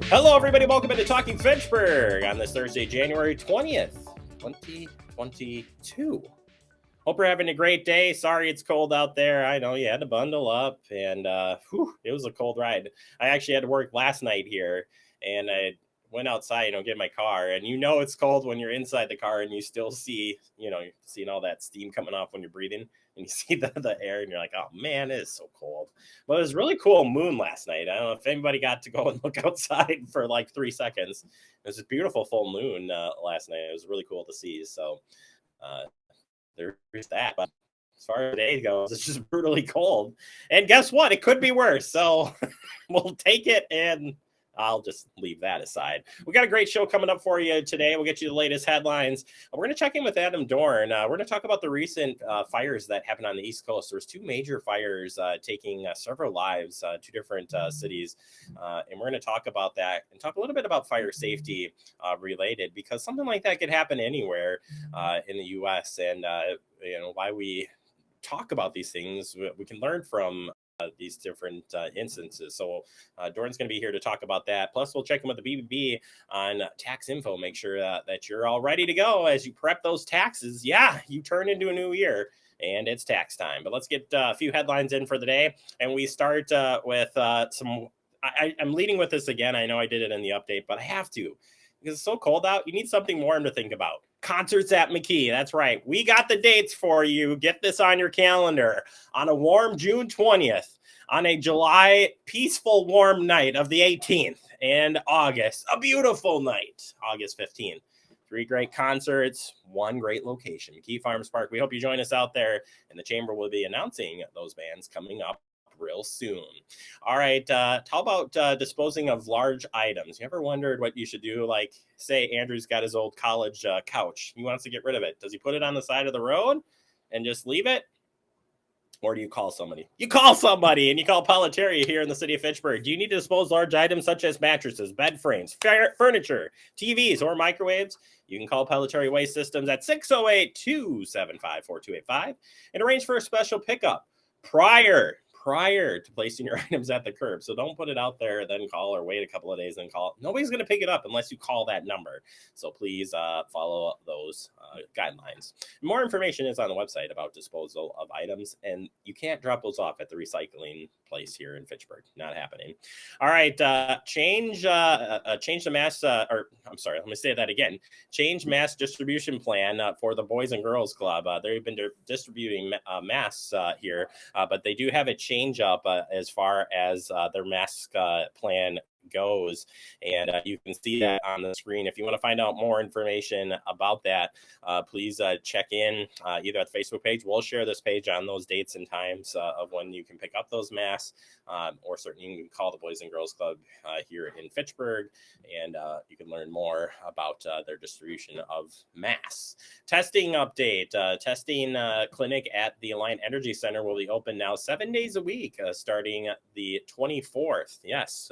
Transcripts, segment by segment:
Hello, everybody. Welcome into Talking Fitchburg on this Thursday, January 20th, 2022. Hope you're having a great day. Sorry it's cold out there. I know you had to bundle up, and it was a cold ride. I actually had to work last night here, and I went outside, get my car, and it's cold when you're inside the car and you still see, you're seeing all that steam coming off when you're breathing, and you see the air, and you're like, oh man, it is so cold. But it was really cool moon last night. I don't know if anybody got to go and look outside for like 3 seconds. It was a beautiful full moon last night. It was really cool to see. So uh, there's that. But as far as today goes, it's just brutally cold. And guess what? It could be worse. So we'll take it, and I'll just leave that aside. We got a great show coming up for you today. We'll get you the latest headlines. We're going to check in with Adam Dorn. We're going to talk about the recent fires that happened on the East Coast. There's two major fires taking several lives, two different cities. And we're going to talk about that and talk a little bit about fire safety related, because something like that could happen anywhere in the U.S. And, why we talk about these things, we can learn from these different instances. So Dorn's going to be here to talk about that. Plus, we'll check in with the BBB on tax info. Make sure that you're all ready to go as you prep those taxes. Yeah, you turn into a new year, and it's tax time. But let's get a few headlines in for the day. And we start with some... I'm leading with this again. I know I did it in the update, but I have to, because it's so cold out. You need something warm to think about. Concerts at McKee. That's right. We got the dates for you. Get this on your calendar. On a warm June 20th, on a July peaceful warm night of the 18th, and August, a beautiful night, August 15th. 3 great concerts, 1 great location, McKee Farms Park. We hope you join us out there, and the Chamber will be announcing those bands coming up real soon. All right. How about disposing of large items? You ever wondered what you should do? Like, say Andrew's got his old college couch. He wants to get rid of it. Does he put it on the side of the road and just leave it? Or do you call somebody? You call somebody, and you call Politeria here in the city of Fitchburg. Do you need to dispose large items such as mattresses, bed frames, furniture, TVs, or microwaves? You can call Politeria Waste Systems at 608-275-4285 and arrange for a special pickup prior to placing your items at the curb. So don't put it out there, then call, or wait a couple of days and call. Nobody's going to pick it up unless you call that number. So please follow those guidelines. More information is on the website about disposal of items, and you can't drop those off at the recycling place here in Fitchburg. Not happening. All right, change the mass, let me say that again. Change mass distribution plan for the Boys and Girls Club. They've been distributing masks here, but they do have a change up as far as their mask plan goes, and you can see that on the screen. If you want to find out more information about that, please check in either at the Facebook page. We'll share this page on those dates and times of when you can pick up those masks, or certainly you can call the Boys and Girls Club here in Fitchburg, and you can learn more about their distribution of masks. Testing update. Testing clinic at the Alliant Energy Center will be open now 7 days a week starting the 24th. Yes,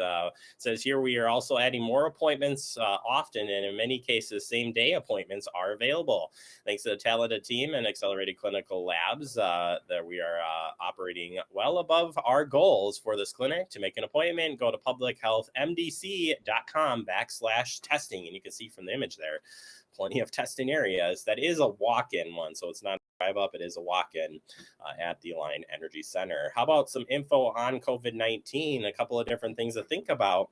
says here we are also adding more appointments often, and in many cases, same day appointments are available. Thanks to the talented team and accelerated clinical labs that we are operating well above our goals for this clinic. To make an appointment, go to publichealthmdc.com/testing, and you can see from the image there, plenty of testing areas. That is a walk-in one, so it's not drive up. It is a walk-in at the Alliant Energy Center. How about some info on COVID-19? A couple of different things to think about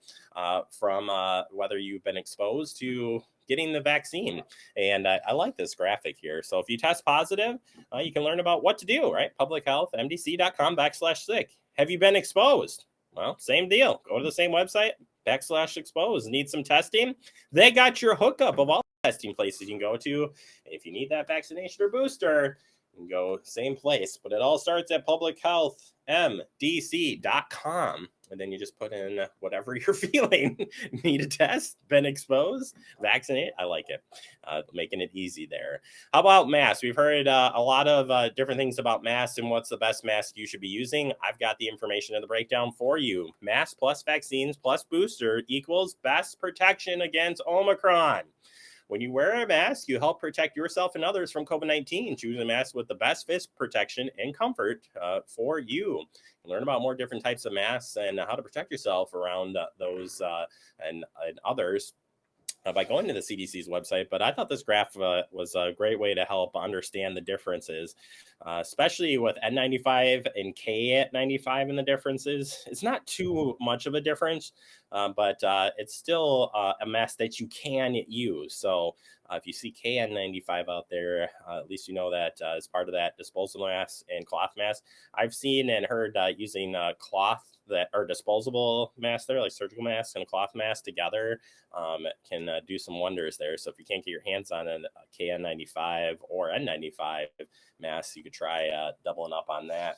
from whether you've been exposed to getting the vaccine. And I like this graphic here. So if you test positive, you can learn about what to do, right? publichealthmdc.com/sick. Have you been exposed? Well, same deal. Go to the same website, /exposed. Need some testing? They got your hookup of all testing places you can go to. If you need that vaccination or booster, you can go same place. But it all starts at publichealthmdc.com. And then you just put in whatever you're feeling. Need a test? Been exposed? Vaccinate? I like it. Making it easy there. How about masks? We've heard a lot of different things about masks and what's the best mask you should be using. I've got the information in the breakdown for you. Mask plus vaccines plus booster equals best protection against Omicron. When you wear a mask, you help protect yourself and others from COVID-19. Choose a mask with the best fit, protection, and comfort for you. Learn about more different types of masks and how to protect yourself around those and others by going to the CDC's website. But I thought this graph was a great way to help understand the differences, especially with N95 and K95 and the differences. It's not too much of a difference, but it's still a mask that you can use. So if you see KN95 out there, at least you know that as part of that disposable mask and cloth mask. I've seen and heard using cloth that are disposable masks there, like surgical masks and cloth masks together, can do some wonders there. So if you can't get your hands on a KN95 or N95 mask, you could try doubling up on that.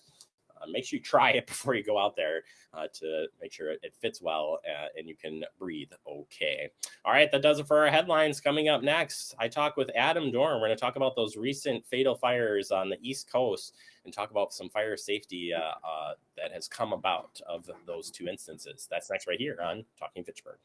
Make sure you try it before you go out there to make sure it fits well and you can breathe okay. All right, that does it for our headlines. Coming up next, I talk with Adam Dorn. We're going to talk about those recent fatal fires on the East Coast and talk about some fire safety that has come about of those two instances. That's next right here on Talking Fitchburg.